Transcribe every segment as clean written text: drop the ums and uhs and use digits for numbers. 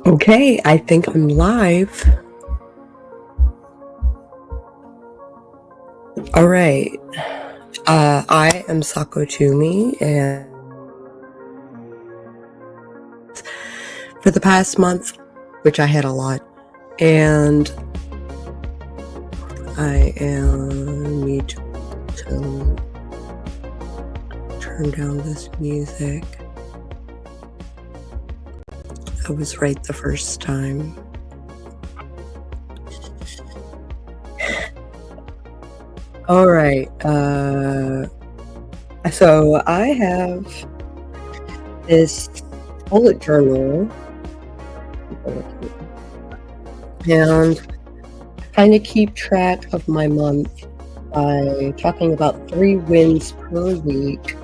Okay, I think I'm live. All right. I am Sako Tumi, and for the past month, which I had a lot, and I need to turn down this music. I was right the first time. All right. So I have this bullet journal, and I kind of keep track of my month by talking about 3 wins per week.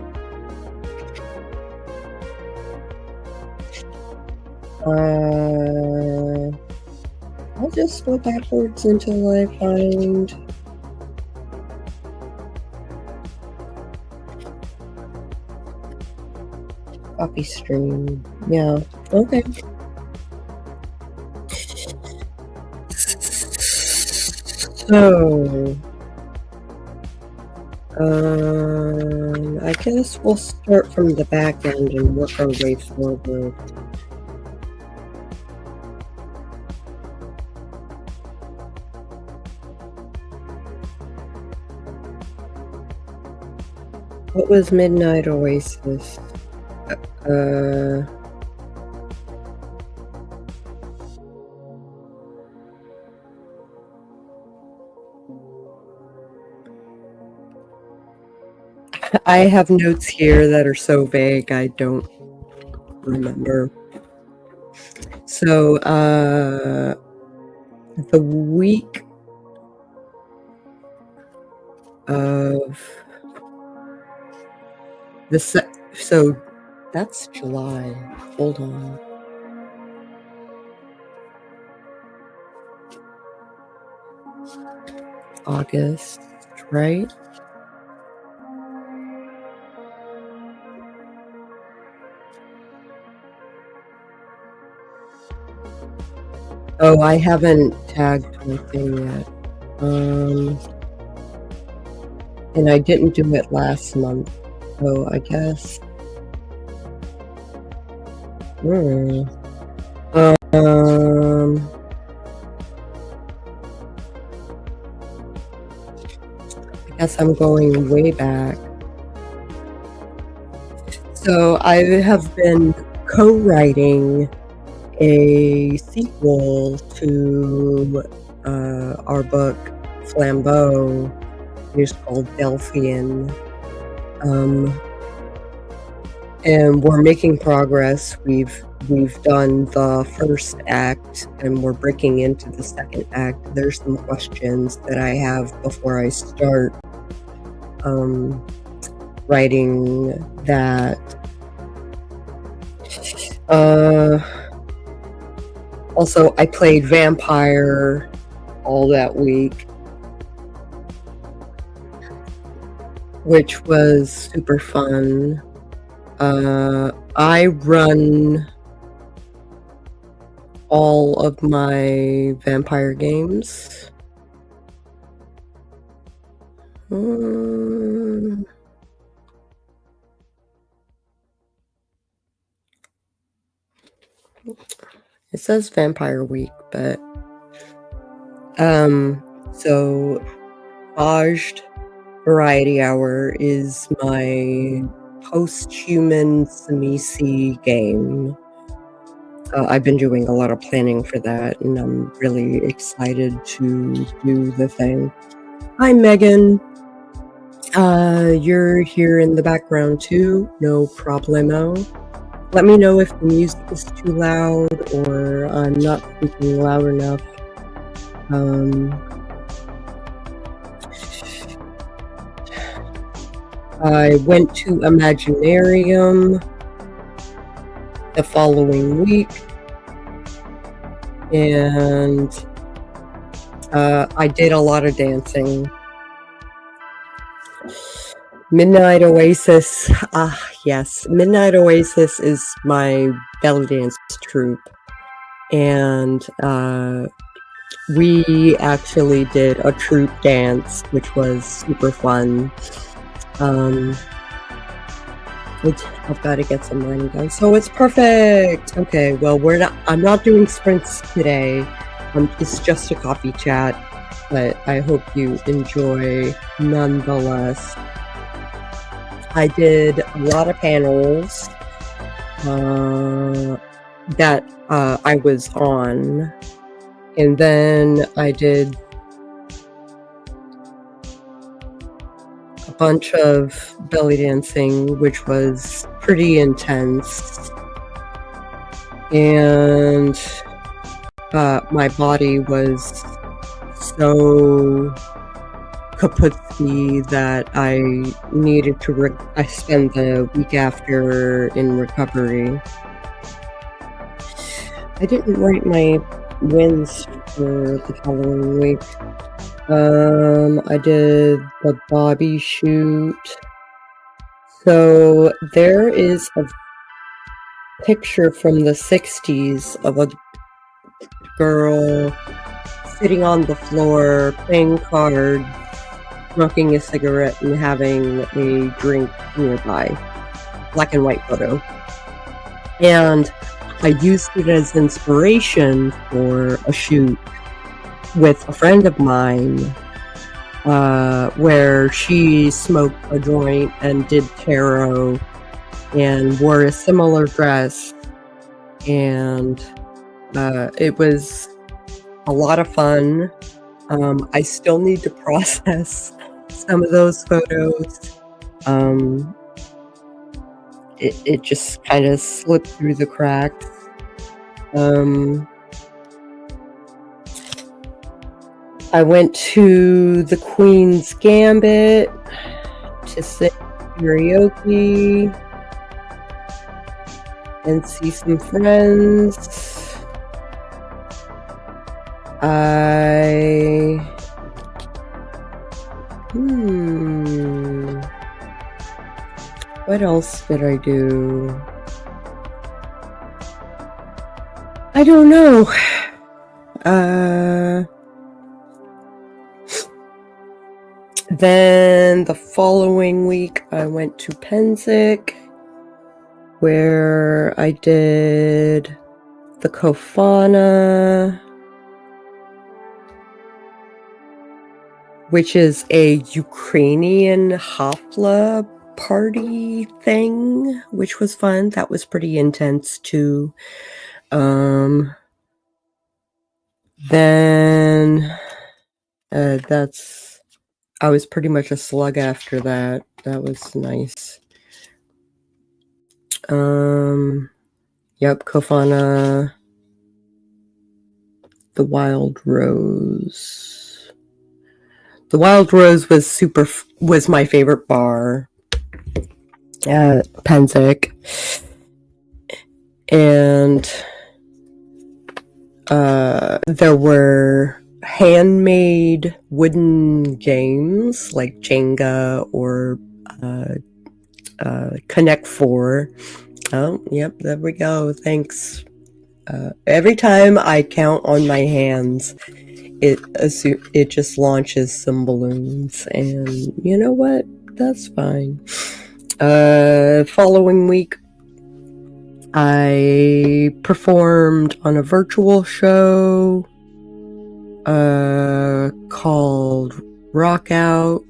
I'll just go backwards until I find copy stream. Yeah, okay. So, I guess we'll start from the back end and work our way forward. What was Midnight Oasis? I have notes here that are so vague I don't remember. So, the week of so that's July. Hold on. August, right? Oh, I haven't tagged anything yet. And I didn't do it last month, so I guess. I guess I'm going way back. So I have been co-writing a sequel to our book Flambeau. It's called Delphian, and we're making progress. We've done the first act and we're breaking into the second act. There's some questions that I have before I start writing that. Also, I played vampire all that week, which was super fun. I run all of my vampire games. It says Vampire Week, but so Aged Variety Hour is my post-human Samisi game. I've been doing a lot of planning for that, and I'm really excited to do the thing. Hi, Megan. You're here in the background too. No problemo. Let me know if the music is too loud or I'm not speaking loud enough. I went to Imaginarium the following week, and I did a lot of dancing. Midnight Oasis, yes, Midnight Oasis is my belly dance troupe, and we actually did a troupe dance, which was super fun. I've got to get some running done. So it's perfect. Okay, well, I'm not doing sprints today. It's just a coffee chat, but I hope you enjoy nonetheless. I did a lot of panels that I was on, and then I did a bunch of belly dancing, which was pretty intense, and my body was so kaputski that I needed to I spent the week after in recovery. I didn't write my wins for the following week. I did the Bobby shoot. So there is a picture from the 60s of a girl sitting on the floor, playing cards, smoking a cigarette, and having a drink nearby. Black and white photo. And I used it as inspiration for a shoot with a friend of mine, where she smoked a joint and did tarot and wore a similar dress, and it was a lot of fun. I still need to process some of those photos. It just kind of slipped through the cracks. I went to the Queen's Gambit to sing karaoke and see some friends. What else did I do? I don't know. Then the following week, I went to Penzic, where I did the Kofana, which is a Ukrainian hafla party thing, which was fun. That was pretty intense too. Then I was pretty much a slug after that. That was nice. Yep, Kofana, the Wild Rose. The Wild Rose was my favorite bar at Penzic. And there were handmade wooden games like Jenga or Connect 4. Oh, yep, there we go. Thanks. Every time I count on my hands, it just launches some balloons, and you know what? That's fine. Following week, I performed on a virtual show called Rock Out.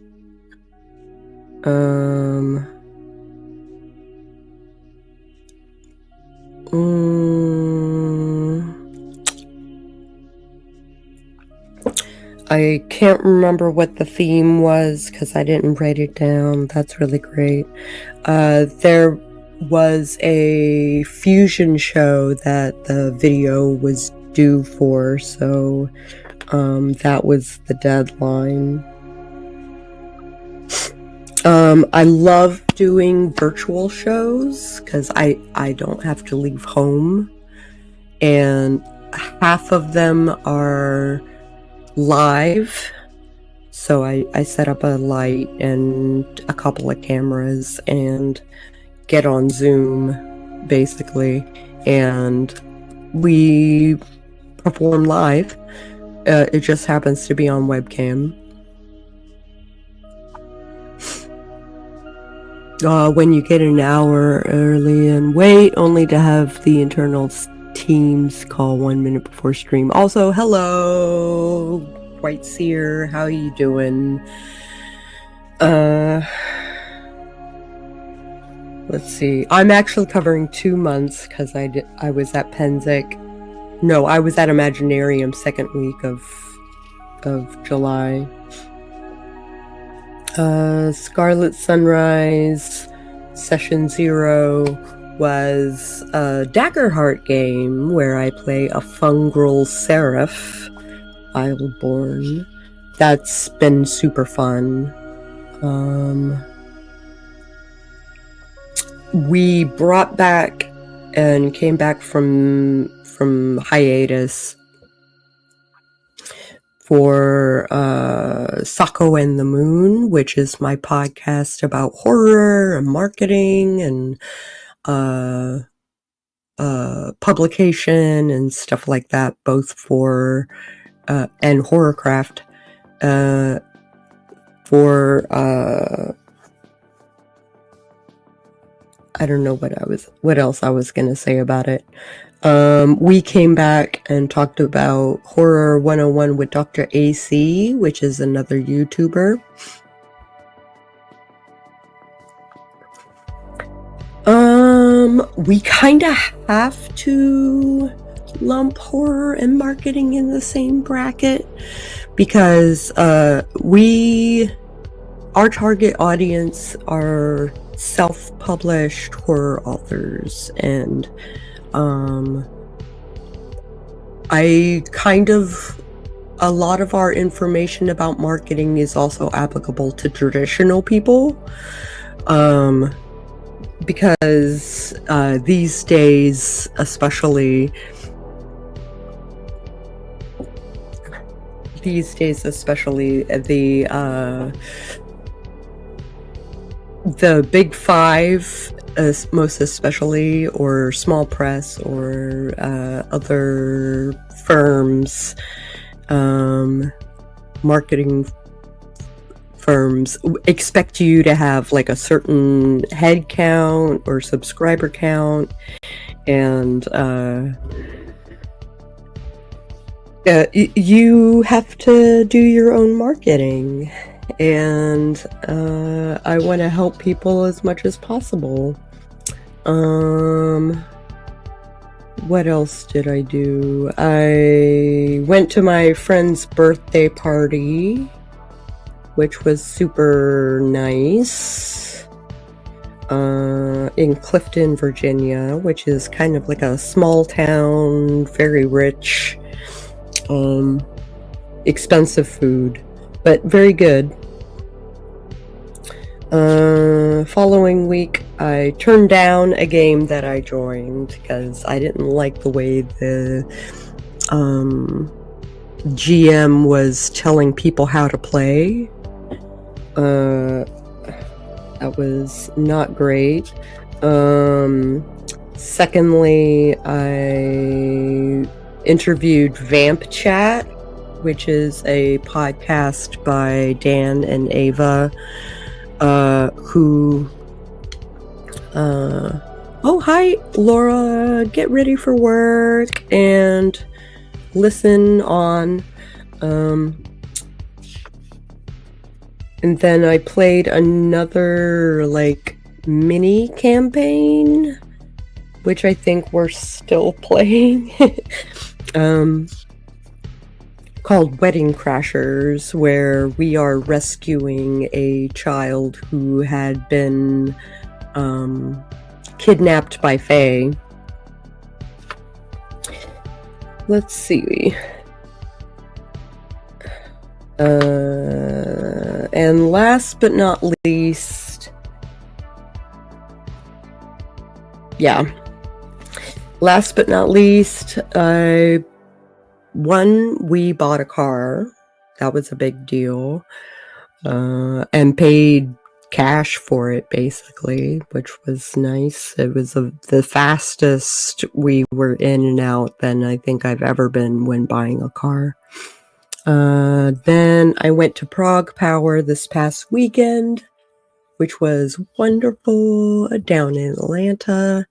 I can't remember what the theme was because I didn't write it down. That's really great. There was a fusion show that the video was due for, so that was the deadline. I love doing virtual shows because I don't have to leave home, and half of them are live. So I set up a light and a couple of cameras and get on Zoom basically and we perform live. It just happens to be on webcam. When you get an hour early and wait, only to have the internal teams call 1 minute before stream. Also, hello, White Seer, how you doing? Let's see. I'm actually covering 2 months because I was at Penzic. No, I was at Imaginarium second week of July. Scarlet Sunrise Session 0 was a Daggerheart game where I play a fungal seraph, Islborn. That's been super fun. We brought back and came back from hiatus for Sako and the Moon, which is my podcast about horror and marketing and publication and stuff like that, both for and Horrorcraft for I don't know what else I was gonna say about it. We came back and talked about Horror 101 with Dr. AC, which is another YouTuber. We kind of have to lump horror and marketing in the same bracket because our target audience are self-published horror authors, and a lot of our information about marketing is also applicable to traditional people, because these days especially the big five, most especially, or small press, or other firms, marketing firms, expect you to have like a certain head count or subscriber count, and you have to do your own marketing. And I want to help people as much as possible. What else did I do? I went to my friend's birthday party, which was super nice, in Clifton, Virginia, which is kind of like a small town, very rich, expensive food, but very good. Following week, I turned down a game that I joined because I didn't like the way the GM was telling people how to play. That was not great. Secondly, I interviewed Vamp Chat, which is a podcast by Dan and Ava, who oh, hi, Laura, get ready for work and listen on. And then I played another like mini campaign, which I think we're still playing, called Wedding Crashers, where we are rescuing a child who had been kidnapped by Fae. Let's see. And last but not least, we bought a car. That was a big deal. And paid cash for it, basically, which was nice. It was the fastest we were in and out than I think I've ever been when buying a car. Then I went to Prague Power this past weekend, which was wonderful, down in Atlanta.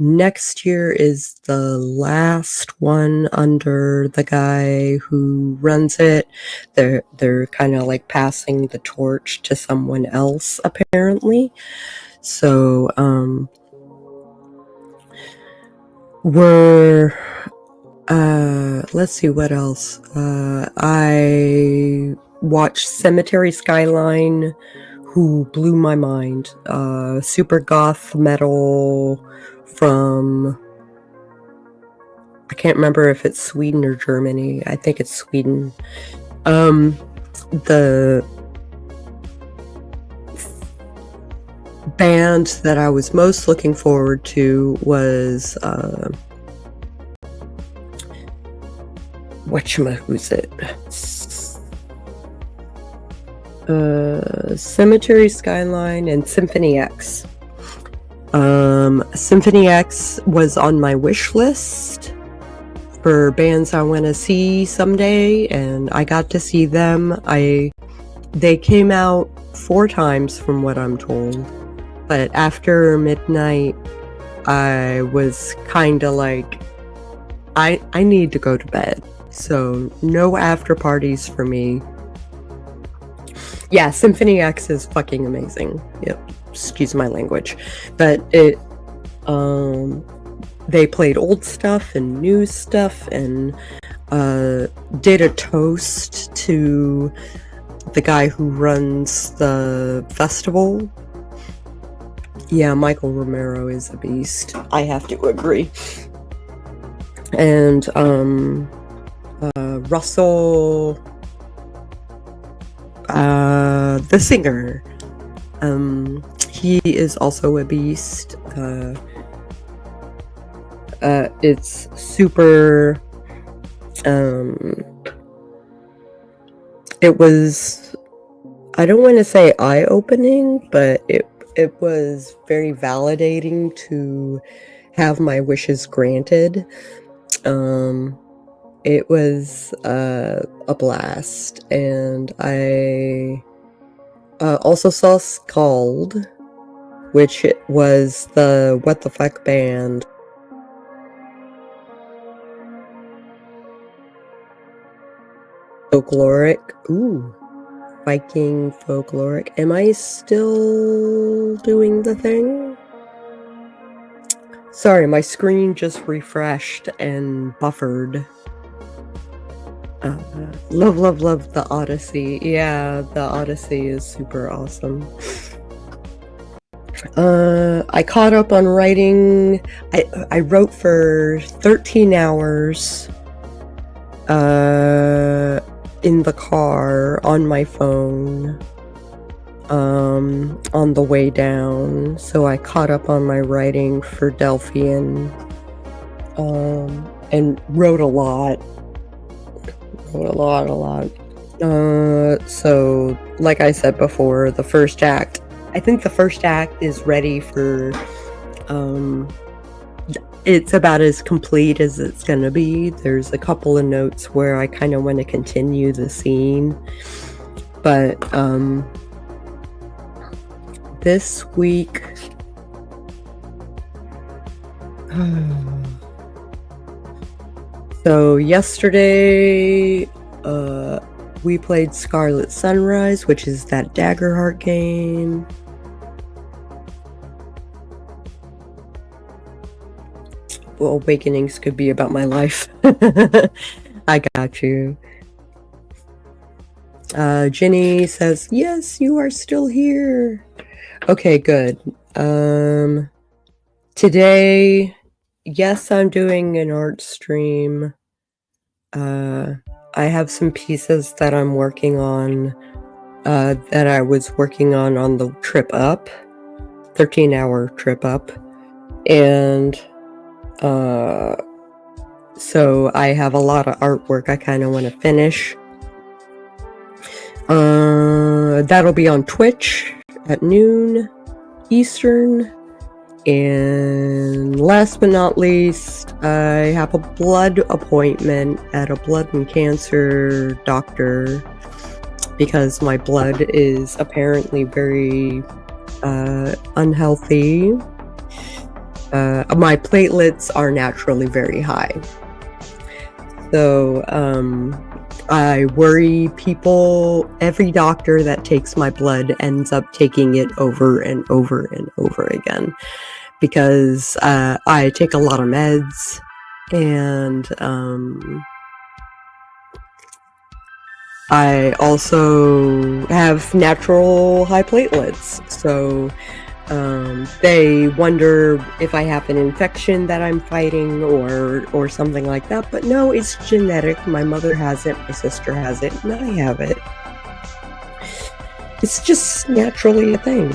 Next year is the last one under the guy who runs it. They're kind of like passing the torch to someone else, apparently. So, let's see what else. I watched Cemetery Skyline, who blew my mind. Super goth metal from, I can't remember if it's Sweden or Germany. I think it's Sweden. The band that I was most looking forward to was who's it? Cemetery Skyline and Symphony X. Symphony X was on my wish list for bands I want to see someday, and I got to see them. They came out 4 times from what I'm told, but after midnight I was kind of like, I need to go to bed, so no after parties for me. Yeah, Symphony X is fucking amazing. Yep, excuse my language, but they played old stuff and new stuff, and did a toast to the guy who runs the festival. Yeah, Michael Romero is a beast. I have to agree. And Russell, the singer, he is also a beast. It's super, it was, I don't want to say eye-opening, but it was very validating to have my wishes granted. It was a blast, and I also saw Scald, which was the What the Fuck band. Folkloric. Ooh. Viking folkloric. Am I still doing the thing? Sorry, my screen just refreshed and buffered. Love the Odyssey. Yeah, the Odyssey is super awesome. I caught up on writing. I wrote for 13 hours in the car on my phone on the way down, so I caught up on my writing for Delphian, and wrote a lot. So like I said before, the first act, I think the first act is ready for, it's about as complete as it's gonna be. There's a couple of notes where I kind of want to continue the scene, but this week, so yesterday we played Scarlet Sunrise, which is that Daggerheart game. Well, Awakenings could be about my life. I got you. Jenny says, yes, you are still here. Okay, good. Today, yes, I'm doing an art stream. I have some pieces that I'm working on, that I was working on the trip up, 13-hour trip up, and so I have a lot of artwork I kind of want to finish. That'll be on Twitch at noon Eastern. And last but not least, I have a blood appointment at a blood and cancer doctor because my blood is apparently very unhealthy. My platelets are naturally very high. So I worry people, every doctor that takes my blood ends up taking it over and over and over again because I take a lot of meds and I also have natural high platelets. So they wonder if I have an infection that I'm fighting or something like that. But no, it's genetic. My mother has it, my sister has it, and I have it. It's just naturally a thing.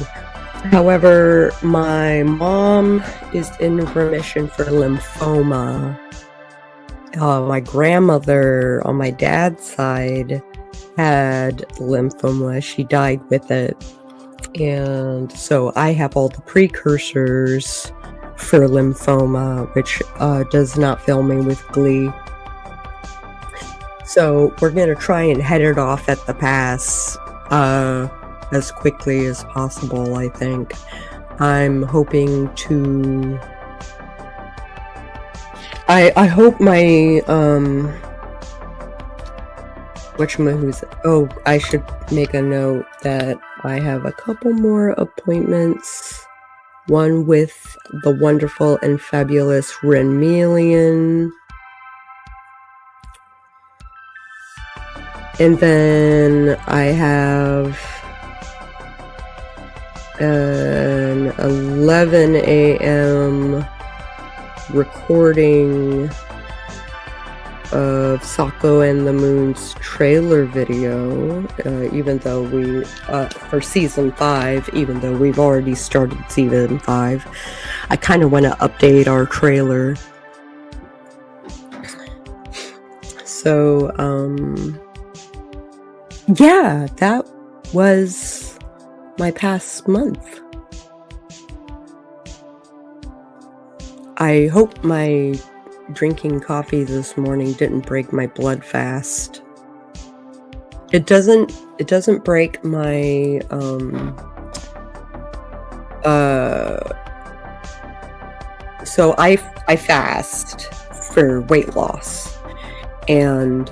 However, my mom is in remission for lymphoma. My grandmother on my dad's side had lymphoma. She died with it. And so I have all the precursors for lymphoma, which does not fill me with glee. So we're going to try and head it off at the pass as quickly as possible, I think. I'm hoping to... I hope my... Oh, I should make a note that I have a couple more appointments. One with the wonderful and fabulous Renmelian. And then I have an 11 a.m. recording of Sako and the Moon's trailer video, even though we, for season 5, even though we've already started season 5, I kind of want to update our trailer. So, yeah, that was my past month. I hope my drinking coffee this morning didn't break my blood fast. It doesn't break my so I fast for weight loss, and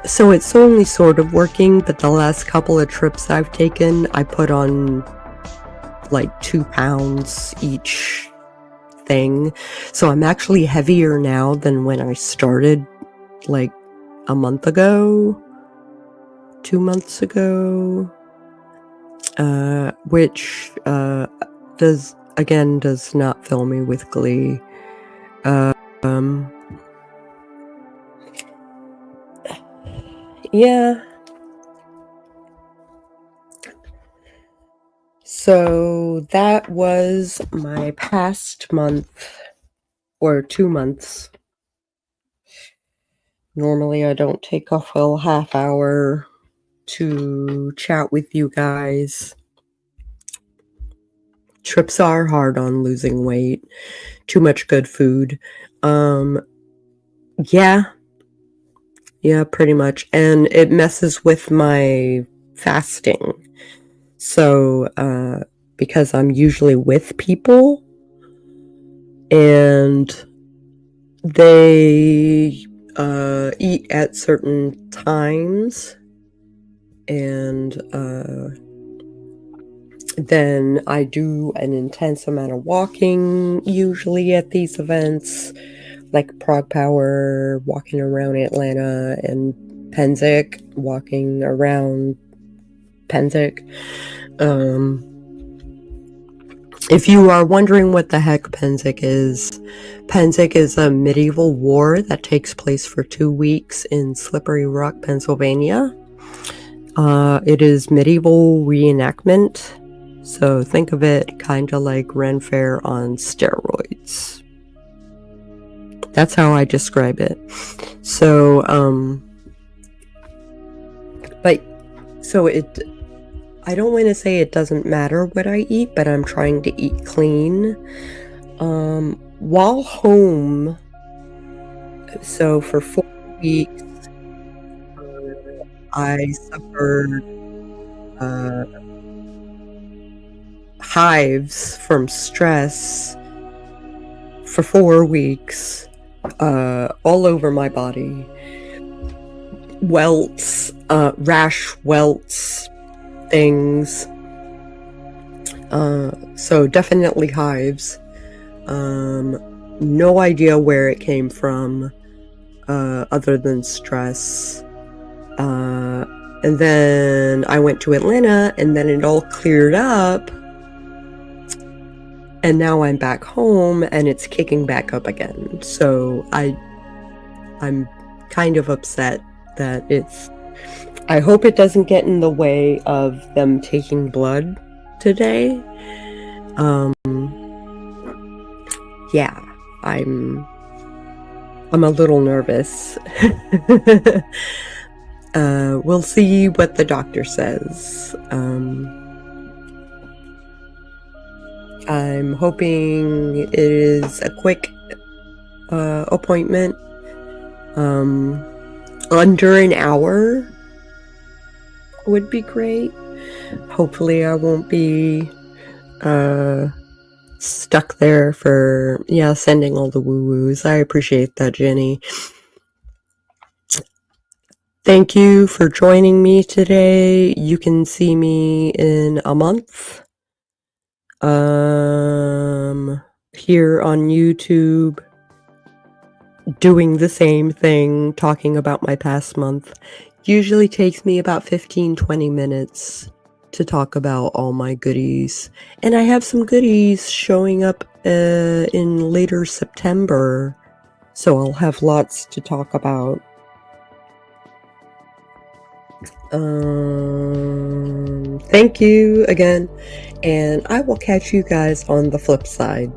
so it's only sort of working, but the last couple of trips I've taken, I put on like 2 pounds each thing. So I'm actually heavier now than when I started like a month ago, 2 months ago, which does not fill me with glee. Yeah. So that was my past month, or 2 months. Normally I don't take a full half hour to chat with you guys. Trips are hard on losing weight. Too much good food. Yeah, pretty much. And it messes with my fasting. So, because I'm usually with people and they eat at certain times, and then I do an intense amount of walking usually at these events, like Prague Power, walking around Atlanta, and Pennsic, walking around Pennsic. If you are wondering what the heck Pennsic is a medieval war that takes place for 2 weeks in Slippery Rock, Pennsylvania. It is medieval reenactment, so think of it kind of like Ren Fair on steroids. That's how I describe it. So, I don't want to say it doesn't matter what I eat, but I'm trying to eat clean. While home, so for 4 weeks, I suffered hives from stress for 4 weeks, all over my body. Welts, rash welts, things. So definitely hives. No idea where it came from, other than stress. And then I went to Atlanta, and then it all cleared up. And now I'm back home, and it's kicking back up again. So I'm kind of upset that I hope it doesn't get in the way of them taking blood today. Yeah, I'm a little nervous. We'll see what the doctor says. I'm hoping it is a quick appointment. Under an hour would be great. Hopefully I won't be stuck there for sending all the woo-woos. I appreciate that, Jenny. Thank you for joining me today. You can see me in a month. Here on YouTube, doing the same thing, talking about my past month. Usually takes me about 15-20 minutes to talk about all my goodies. And I have some goodies showing up in later September, so I'll have lots to talk about. Thank you again, and I will catch you guys on the flip side.